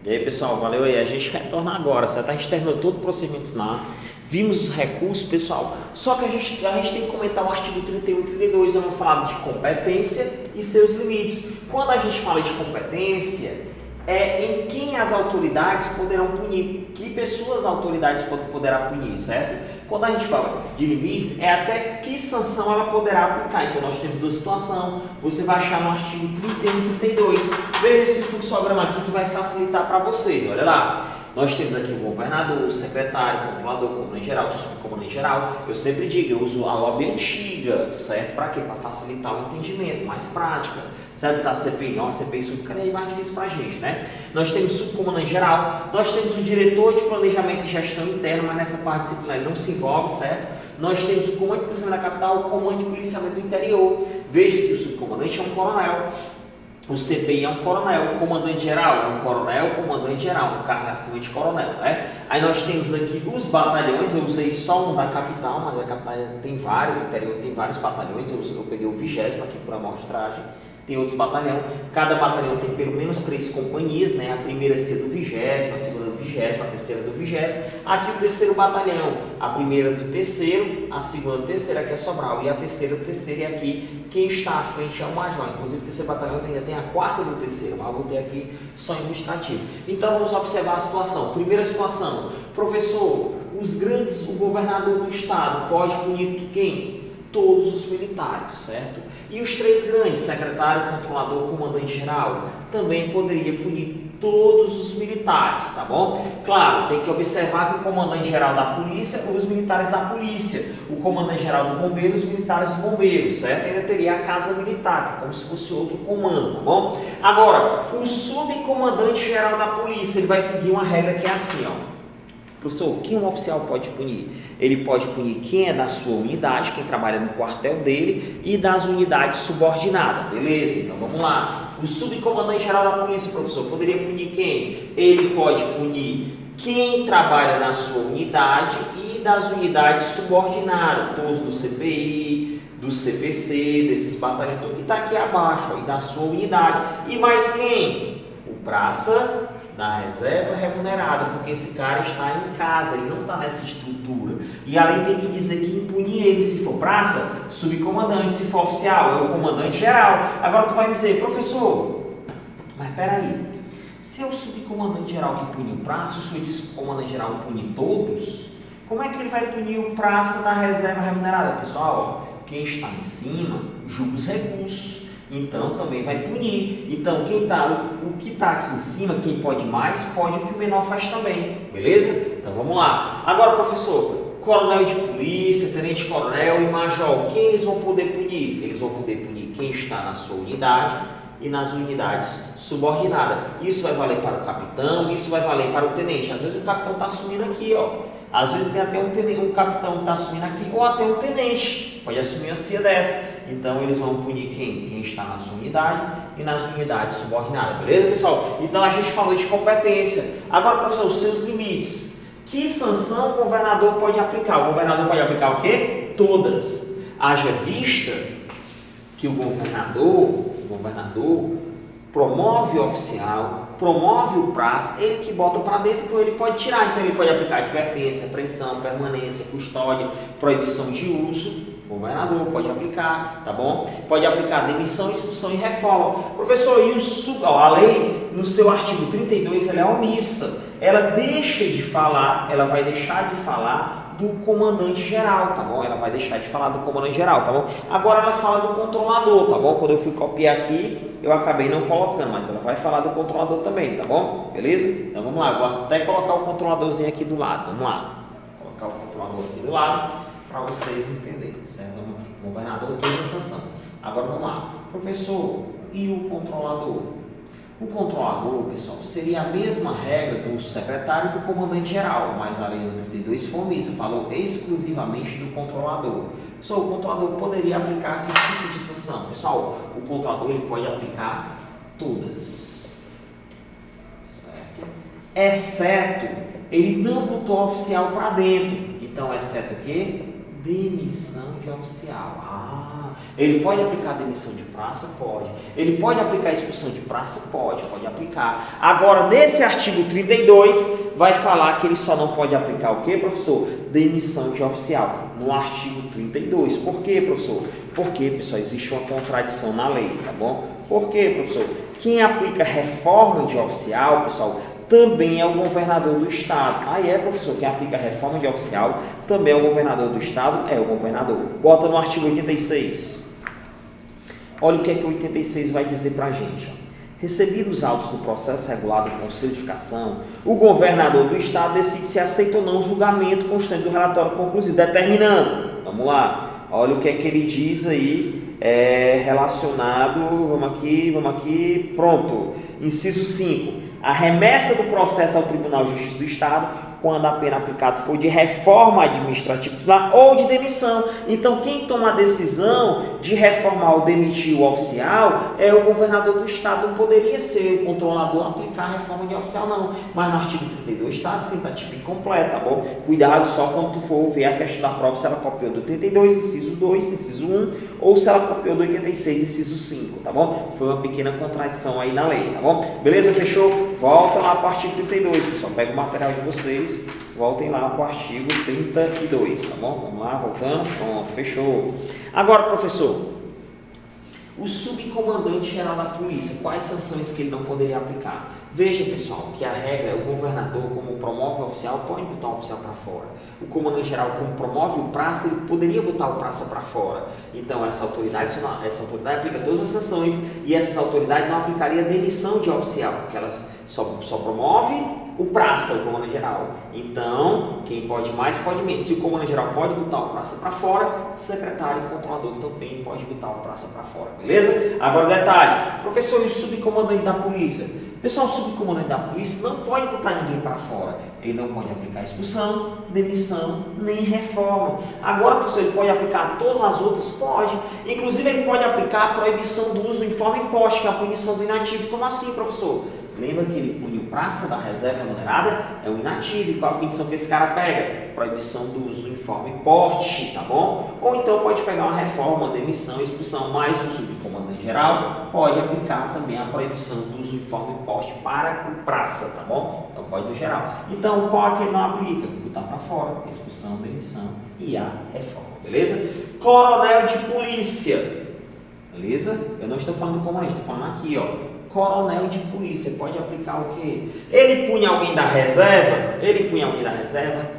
E aí pessoal, valeu aí, a gente retorna agora, certo? A gente terminou todo o procedimento disciplinar, vimos os recursos, pessoal, só que a gente tem que comentar o artigo 31 e 32, eu vou falar de competência e seus limites. Quando a gente fala de competência, é em quem as autoridades poderão punir, que pessoas as autoridades poderão punir, certo? Quando a gente fala de limites, é até que sanção ela poderá aplicar. Então nós temos duas situações, você vai achar no artigo 31 e 32. Veja esse fluxograma aqui que vai facilitar para vocês, olha lá. Nós temos aqui o governador, o secretário, o controlador, o comandante geral, o subcomandante geral. Eu sempre digo, eu uso a lobby antiga, certo? Para quê? Para facilitar o entendimento, mais prática. Certo? Tá, CPI norte, CPI sul, fica aí mais difícil para a gente, né? Nós temos o subcomandante geral, nós temos o diretor de planejamento e gestão interna, mas nessa parte disciplinar ele não se envolve, certo? Nós temos o comandante de policiamento da capital, o comandante de policiamento do interior. Veja que o subcomandante é um coronel. O CPI é um coronel, o comandante geral é um coronel, o comandante geral, um cargo acima de coronel, né? Aí nós temos aqui os batalhões, eu usei só um da capital, mas a capital tem vários, o interior tem vários batalhões, eu peguei o 20º aqui por amostragem. Tem outros batalhões, cada batalhão tem pelo menos 3 companhias, né? A primeira ser do 20º, a segunda do 20º, a terceira do 20º. Aqui o terceiro batalhão, a primeira do terceiro, a segunda do terceiro, aqui é Sobral, e a terceira do terceiro, e aqui quem está à frente é o major. Inclusive o terceiro batalhão ainda tem a quarta do terceiro, mas eu botei aqui só ilustrativo. Então vamos observar a situação. Primeira situação, professor, o governador do estado pode punir quem? Todos os militares, certo? E os 3 grandes, secretário, controlador, comandante geral, também poderia punir todos os militares, tá bom? Claro, tem que observar que o comandante geral da polícia, os militares da polícia, o comandante geral do bombeiro, os militares do bombeiro, certo? Ainda teria a casa militar, que é como se fosse outro comando, tá bom? Agora, o subcomandante geral da polícia, ele vai seguir uma regra que é assim, ó. Professor, quem um oficial pode punir? Ele pode punir quem é da sua unidade, quem trabalha no quartel dele e das unidades subordinadas, beleza? Então vamos lá. O subcomandante geral da polícia, professor, poderia punir quem? Ele pode punir quem trabalha na sua unidade e das unidades subordinadas, todos do CPI, do CPC, desses batalhões, tudo que está aqui abaixo, ó, e da sua unidade. E mais quem? O praça da reserva remunerada, porque esse cara está em casa, ele não está nessa estrutura. E além tem que dizer que impune ele, se for praça, subcomandante, se for oficial, é o comandante geral. Agora tu vai me dizer, professor, mas peraí, se é o subcomandante geral que pune o praça, o senhor disse que o comandante geral pune todos, como é que ele vai punir o praça da reserva remunerada? Pessoal, quem está em cima julga os recursos. Então também vai punir. Então o que está aqui em cima, quem pode mais, pode o que o menor faz também, beleza? Então vamos lá. Agora, professor, coronel de polícia, tenente coronel e major, quem eles vão poder punir? Eles vão poder punir quem está na sua unidade e nas unidades subordinadas. Isso vai valer para o capitão, isso vai valer para o tenente. Às vezes o capitão está assumindo aqui, ó. Às vezes tem até um capitão que está assumindo aqui, ou até um tenente pode assumir uma CIA dessa. Então eles vão punir quem? Quem está na sua unidade e nas unidades subordinadas, beleza, pessoal? Então a gente falou de competência. Agora, professor, os seus limites. Que sanção o governador pode aplicar? O governador pode aplicar o quê? Todas. Haja vista que o governador promove o oficial, promove o praça, ele que bota para dentro, então ele pode tirar. Então ele pode aplicar advertência, apreensão, permanência, custódia, proibição de uso. O governador pode aplicar, tá bom? Pode aplicar demissão, expulsão e reforma. Professor, e a lei, no seu artigo 32, ela é omissa. Ela deixa de falar, ela vai deixar de falar do comandante geral, tá bom? Ela vai deixar de falar do comandante geral, tá bom? Agora ela fala do controlador, tá bom? Quando eu fui copiar aqui, eu acabei não colocando, mas ela vai falar do controlador também, tá bom? Beleza? Então vamos lá, vou até colocar o controladorzinho aqui do lado, vamos lá. Vou colocar o controlador aqui do lado para vocês entenderem, certo? Vamos aqui, governador, toda a sanção. Agora vamos lá, professor, e o controlador? O controlador, pessoal, seria a mesma regra do secretário e do comandante geral, mas a lei 32 foi omissa, falou exclusivamente do controlador. Pessoal, o controlador poderia aplicar que tipo de sanção? Pessoal, o controlador ele pode aplicar todas, certo? Exceto, ele não botou oficial para dentro, então exceto o quê? Demissão de oficial. Ele pode aplicar demissão de praça? Pode. Ele pode aplicar expulsão de praça? Pode aplicar. Agora, nesse artigo 32, vai falar que ele só não pode aplicar o quê, professor? Demissão de oficial. No artigo 32. Por quê, professor? Porque, pessoal, existe uma contradição na lei, tá bom? Por quê, professor? Quem aplica reforma de oficial, pessoal, também é o governador do estado. Aí professor, quem aplica reforma de oficial também é o governador do estado, é o governador. Bota no artigo 86. Olha o que é que o 86 vai dizer pra gente. Recebidos os autos do processo regulado com certificação, o governador do estado decide se aceita ou não o julgamento constante do relatório conclusivo, determinando, vamos lá, olha o que é que ele diz aí, relacionado, vamos aqui, pronto, inciso 5, a remessa do processo ao Tribunal de Justiça do Estado, quando a pena aplicada for de reforma administrativa disciplinar ou de demissão. Então, quem toma a decisão de reformar ou demitir o oficial é o governador do Estado. Não poderia ser o controlador a aplicar a reforma de oficial, não. Mas no artigo 32 está assim, está tipo incompleto, tá bom? Cuidado só quando tu for ver a questão da prova, se ela copiou do 82, inciso 2, inciso 1, ou se ela copiou do 86, inciso 5, tá bom? Foi uma pequena contradição aí na lei, tá bom? Beleza? Fechou? Volta lá para o artigo 32, pessoal. Pega o material de vocês. Voltem lá para o artigo 32, tá bom? Vamos lá, voltando. Pronto, fechou. Agora, professor, o subcomandante geral da polícia, quais sanções que ele não poderia aplicar? Veja, pessoal, que a regra é o governador, como promove o oficial, pode botar o oficial para fora. O comandante geral, como promove o praça, ele poderia botar o praça para fora. Então, essa autoridade aplica todas as sanções e essas autoridades não aplicariam demissão de oficial, porque elas só promove o praça, o comandante geral. Então, quem pode mais, pode menos. Se o comandante geral pode botar o praça para fora, secretário e controlador também pode botar o praça para fora, beleza? Agora, detalhe, professor, e o subcomandante da polícia? Pessoal, o subcomandante da polícia não pode botar ninguém para fora. Ele não pode aplicar expulsão, demissão, nem reforma. Agora, professor, ele pode aplicar todas as outras? Pode. Inclusive, ele pode aplicar a proibição do uso do uniforme poste, que é a punição do inativo. Como assim, professor? Lembra que ele puniu praça da reserva remunerada? É um inativo. E qual a punição que esse cara pega? Proibição do uso do uniforme porte, tá bom? Ou então pode pegar uma reforma, demissão, expulsão, mas o subcomandante geral pode aplicar também a proibição do uso do uniforme porte para o praça, tá bom? Então pode do geral. Então qual é que ele não aplica? Botar para fora, expulsão, demissão e a reforma, beleza? Coronel de polícia, beleza? Eu não estou falando do comandante, estou falando aqui, ó. Coronel de polícia pode aplicar o quê? Ele punha alguém da reserva?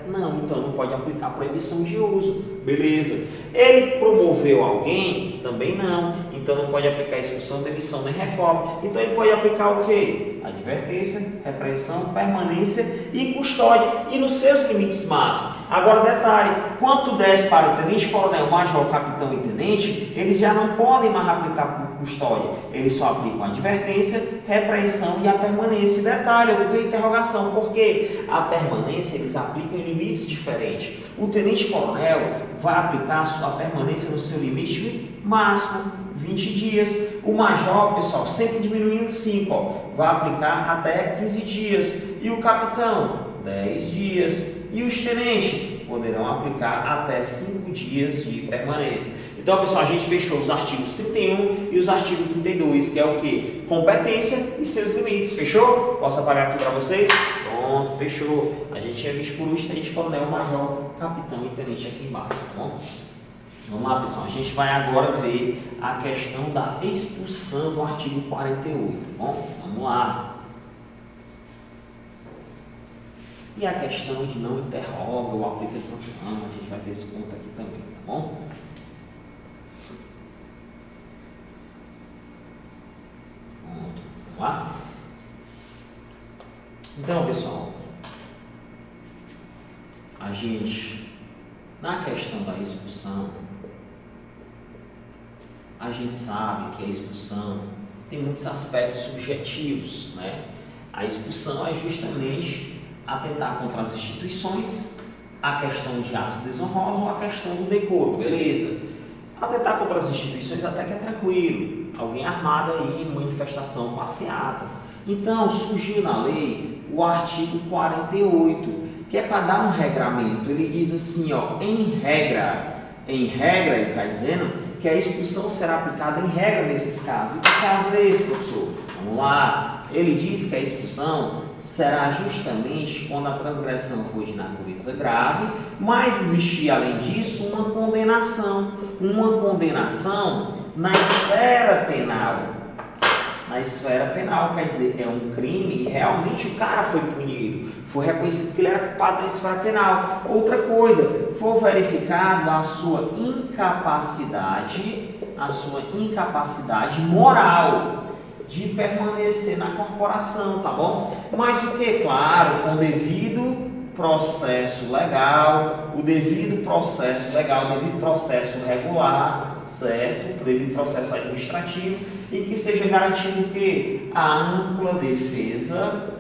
Não, então não pode aplicar proibição de uso, beleza. Ele promoveu alguém? Também não, então não pode aplicar expulsão, demissão nem reforma. Então ele pode aplicar o quê? Advertência, repreensão, permanência e custódia, e nos seus limites máximos. Agora detalhe, quanto desce para o tenente, coronel, major, capitão e tenente, eles já não podem mais aplicar custódia, eles só aplicam a advertência, repreensão e a permanência. Detalhe, eu tenho interrogação, porque a permanência eles aplicam em limites diferentes. O tenente coronel vai aplicar a sua permanência no seu limite máximo, 20 dias. O major, pessoal, sempre diminuindo 5, ó, vai aplicar até 15 dias. E o capitão, 10 dias. E os tenentes poderão aplicar até 5 dias de permanência. Então, pessoal, a gente fechou os artigos 31 e os artigos 32, que é o que? Competência e seus limites. Fechou? Posso apagar aqui para vocês? Pronto, fechou. A gente tinha visto por último tenente, coronel, major, capitão e tenente aqui embaixo, tá bom? Vamos lá, pessoal. A gente vai agora ver a questão da expulsão do artigo 48, tá bom? Vamos lá. E a questão de não interroga ou aplica sanção, a gente vai ter esse ponto aqui também, tá bom? Pronto, vamos lá? Então, pessoal, a gente, na questão da expulsão, a gente sabe que a expulsão tem muitos aspectos subjetivos, né? A expulsão é justamente atentar contra as instituições, a questão de atos desonrosos ou a questão do decoro, beleza? Atentar contra as instituições até que é tranquilo, alguém armado aí em manifestação passeata. Então surgiu na lei o artigo 48, que é para dar um regramento. Ele diz assim, ó, em regra ele está dizendo que a expulsão será aplicada em regra nesses casos. E que caso é esse, professor? Vamos lá. Ele diz que a expulsão será justamente quando a transgressão for de natureza grave, mas existir, além disso, uma condenação. Uma condenação na esfera penal. Na esfera penal, quer dizer, é um crime e realmente o cara foi punido, foi reconhecido que ele era culpado na esfera penal. Outra coisa, foi verificado a sua incapacidade moral de permanecer na corporação, tá bom? Mas o que? Claro, com o devido processo legal, o devido processo regular, certo? O devido processo administrativo, e que seja garantido o quê? A ampla defesa,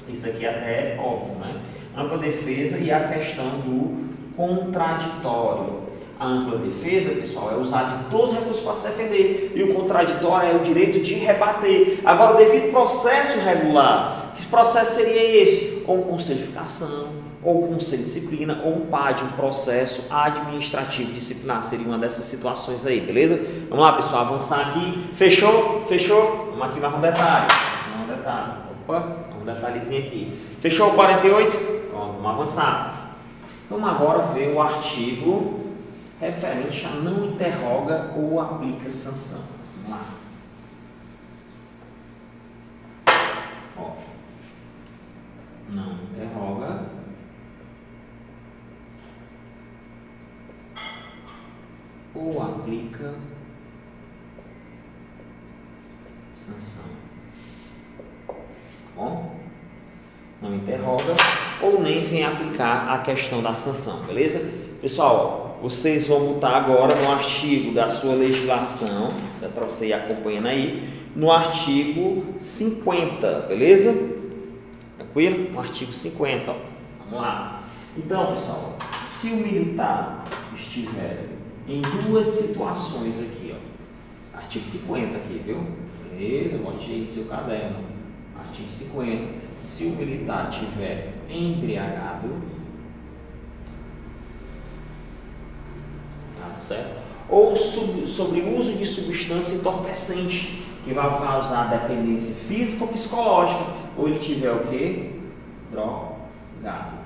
isso aqui até é óbvio, né? Ampla defesa e a questão do contraditório. A ampla defesa, pessoal, é usar de todos os recursos para se defender, e o contraditório é o direito de rebater. Agora, o devido processo regular, que processo seria esse? Ou um conselho de ficação, ou um conselho de disciplina, ou um PAD, um processo administrativo disciplinar, seria uma dessas situações aí, beleza? Vamos lá, pessoal, avançar aqui. Fechou? Fechou? Vamos aqui mais um detalhe. Opa, um detalhezinho aqui. Fechou o 48? Pronto, vamos avançar. Vamos agora ver o artigo referente a não interroga ou aplica sanção. Vamos lá. Ó. Não interroga ou aplica sanção. Bom? Não interroga ou nem vem aplicar a questão da sanção, beleza? Pessoal, vocês vão botar agora no artigo da sua legislação, dá para você ir acompanhando aí, no artigo 50, beleza? Tranquilo? No artigo 50, ó. Vamos lá. Então, pessoal, se o militar estiver em duas situações aqui, ó, artigo 50 aqui, viu? Beleza? Bote aí no seu caderno. Artigo 50. Se o militar estiver embriagado, certo? Ou sobre o uso de substância entorpecente, que vai causar dependência física ou psicológica, ou ele tiver o quê? Drogado.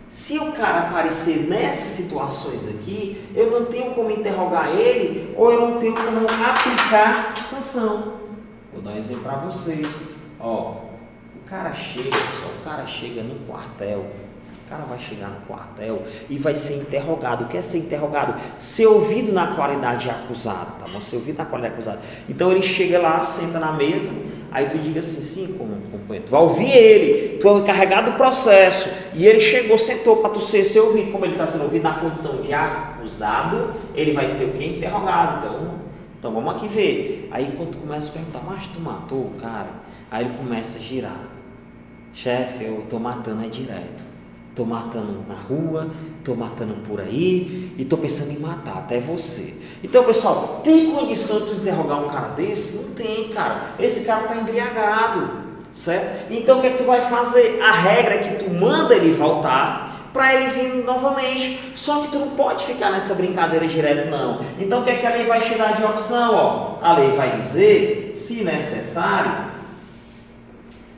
Se o cara aparecer nessas situações aqui, eu não tenho como interrogar ele, ou eu não tenho como aplicar sanção. Vou dar um exemplo para vocês. Ó, o cara chega no quartel. O cara vai chegar no quartel e vai ser interrogado. O que é ser interrogado? Ser ouvido na qualidade de acusado, tá bom? Ser ouvido na qualidade de acusado. Então ele chega lá, senta na mesa, aí tu diga assim, sim, companheiro, tu vai ouvir ele, tu é o encarregado do processo, e ele chegou, sentou para tu ser ouvido. Como ele está sendo ouvido na condição de acusado, ele vai ser o quê? Interrogado. Então vamos aqui ver. Aí quando tu começa a perguntar, mas tu matou o cara? Aí ele começa a girar. Chefe, eu tô matando é direto. Estou matando na rua, estou matando por aí e estou pensando em matar até você. Então, pessoal, tem condição de tu interrogar um cara desse? Não tem, cara. Esse cara está embriagado, certo? Então, o que é que tu vai fazer? A regra é que tu manda ele voltar para ele vir novamente. Só que tu não pode ficar nessa brincadeira direto, não. Então, o que é que a lei vai te dar de opção? Ó? A lei vai dizer, se necessário,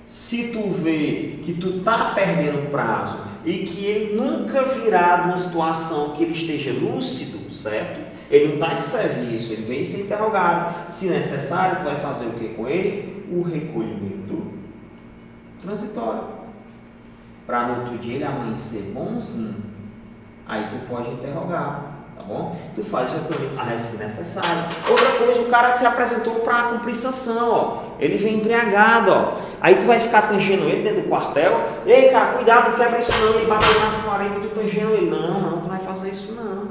se tu vê que tu tá perdendo prazo e que ele nunca virá de uma situação que ele esteja lúcido, certo? Ele não está de serviço, ele vem ser interrogado. Se necessário, tu vai fazer o que com ele? O recolhimento transitório. Para no outro dia ele amanhecer bonzinho. Aí tu pode interrogar. Tá bom? Tu faz o recolhimento, se necessário. Outra coisa, o cara se apresentou para cumprir sanção, ó. Ele vem embriagado, ó. Aí tu vai ficar tangendo ele dentro do quartel. Ei, cara, cuidado, não quebra isso não. Ele bateu nas paredes e tu tangendo ele. Não, tu não vai fazer isso não.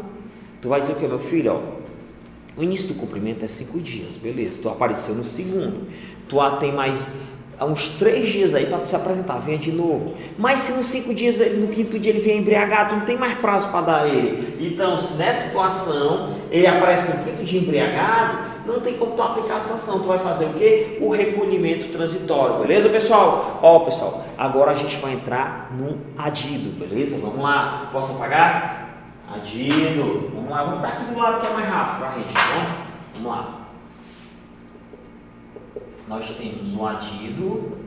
Tu vai dizer o que, meu filho, ó. O início do cumprimento é 5 dias, beleza. Tu apareceu no segundo. Tu tem mais uns 3 dias aí para tu se apresentar, venha de novo. Mas se nos 5 dias, no 5º dia ele vier embriagado, tu não tem mais prazo para dar ele. Então, se nessa situação ele aparece no 5º dia embriagado, não tem como tu aplicar a sanção. Tu vai fazer o quê? O recolhimento transitório, beleza, pessoal? Ó, pessoal, agora a gente vai entrar no adido, beleza? Vamos lá, posso apagar? Adido. Vamos lá, vamos estar aqui do lado que é mais rápido para a gente, tá bom? Vamos lá. Nós temos o adido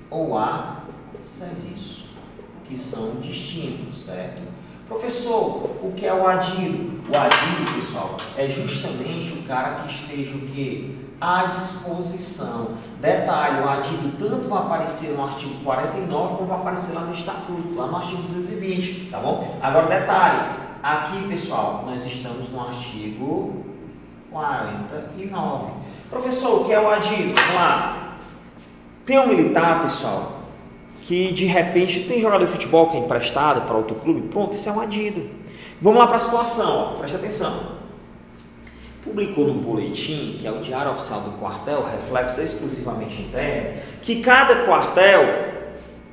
ou a serviço, que são distintos, certo? Professor, o que é o adido? O adido, pessoal, é justamente o cara que esteja o quê? À disposição. Detalhe, o adido tanto vai aparecer no artigo 49 como vai aparecer lá no estatuto, lá no artigo 220, tá bom? Agora, detalhe, aqui, pessoal, nós estamos no artigo 49. Professor, o que é o adido? Vamos lá. Tem um militar, pessoal, que de repente tem jogador de futebol que é emprestado para outro clube, pronto, isso é um adido. Vamos lá para a situação, ó, preste atenção. Publicou no boletim, que é o Diário Oficial do Quartel, reflexo exclusivamente interno, que cada quartel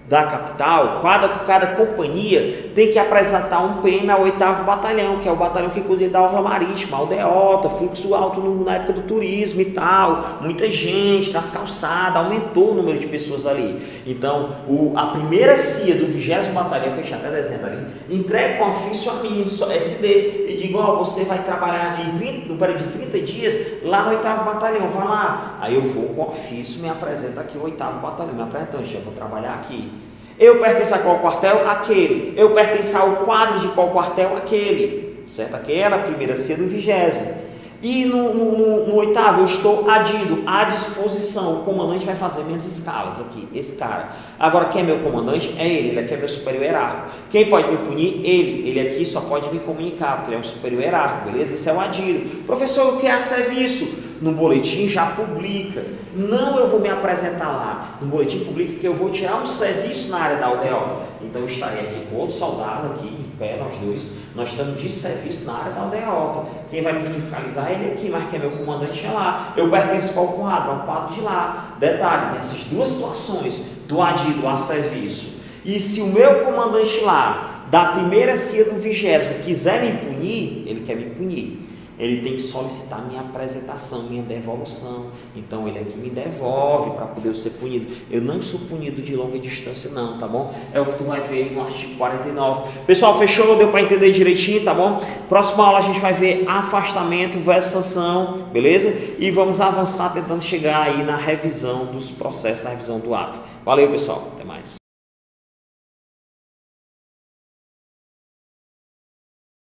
da capital, cada companhia tem que apresentar um PM ao 8º Batalhão, que é o batalhão que cuida da orla marítima, aldeota, fluxo alto na época do turismo e tal, muita gente nas calçadas, aumentou o número de pessoas ali. Então, a primeira CIA do 20º Batalhão, que eu tinha até desenho ali, entrega um ofício a mim, SD, e digo, ó, você vai trabalhar no período de 30 dias lá no 8º Batalhão, vai lá. Aí eu vou com o ofício, me apresenta aqui o 8º Batalhão, me apresenta, eu vou trabalhar aqui. Eu pertenço a qual quartel? Aquele. Eu pertenço ao quadro de qual quartel? Aquele. Certo? Aquela é a primeira CIA do 20º. E no 8º eu estou adido, à disposição. O comandante vai fazer minhas escalas aqui, esse cara. Agora, quem é meu comandante? É ele aqui é meu superior hierárquico. Quem pode me punir? Ele aqui só pode me comunicar, porque ele é um superior hierárquico, beleza? Esse é o adido. Professor, o que é serviço? No boletim já publica. Não eu vou me apresentar lá. No boletim publica que eu vou tirar um serviço na área da aldeota. Então eu estarei aqui com outro soldado aqui, em pé, nós dois. Nós estamos de serviço na área da aldeota. Quem vai me fiscalizar é ele aqui, mas quem é meu comandante é lá. Eu pertenço ao quadro, ao quadro de lá. Detalhe, nessas duas situações, do adido a serviço. E se o meu comandante lá, da primeira CIA do 20º, quiser me punir, ele quer me punir. Ele tem que solicitar minha apresentação, minha devolução. Então ele aqui me devolve para poder eu ser punido. Eu não sou punido de longa distância não, tá bom? É o que tu vai ver no artigo 49. Pessoal, fechou? Deu para entender direitinho, tá bom? Próxima aula a gente vai ver afastamento versus sanção, beleza? E vamos avançar tentando chegar aí na revisão dos processos, na revisão do ato. Valeu, pessoal!